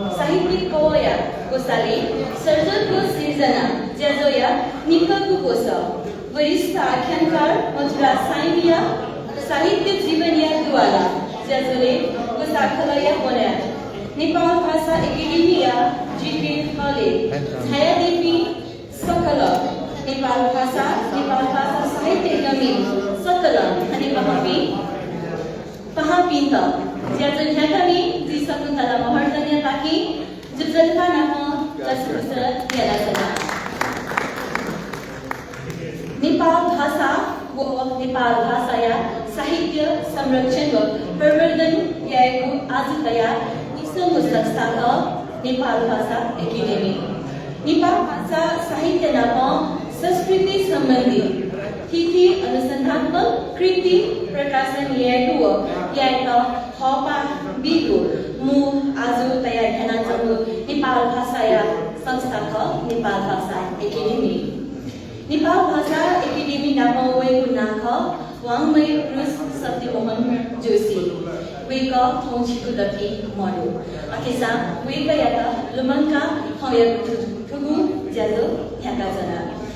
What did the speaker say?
साहित्यिक कवया गोसाली सर्जनको सिर्जना ज्याजोया निकलको गोस वरिष्ठ आख्यानकार मथुरा साइमिया साहित्य जीवनिया दुवाला ज्याजोले गोसाखलया बनाया नेपाल भाषा एकाडेमिया जिके हले छायादेवी सकल नेपाल भाषा साहित्य अकादमी सकल अनि पहापिन्त ज्याजो ह्याकानी जी शकुन्तला महर्जन्य ताकि जुजलका नाम जसपुस्त यालासना नेपाल भाषा व नेपाल भाषाया साहित्य संरक्षण व प्रवर्धन याको आजतया इसँग संस्था नेपाल भाषा एकाडेमी नेपाल भाषा साहित्य नाम संस्कृति सम्बन्धी तिथि अनुसन्धात्मक कृति प्रकाशन याको याका हपा बिगो मु आजु तया ध्यानाचको नेपाल भाषाया संस्था नेपाल भाषा एकाडेमी नेपाल भाषा एकाडेमी नाम वैको नाख वाङ्मय रुस सत्यमोहन जोशी वेका थोंचिको दपी मडो अकेसा वेका याका लुमनका हयक ठुगु ज्याजो ह्याका जना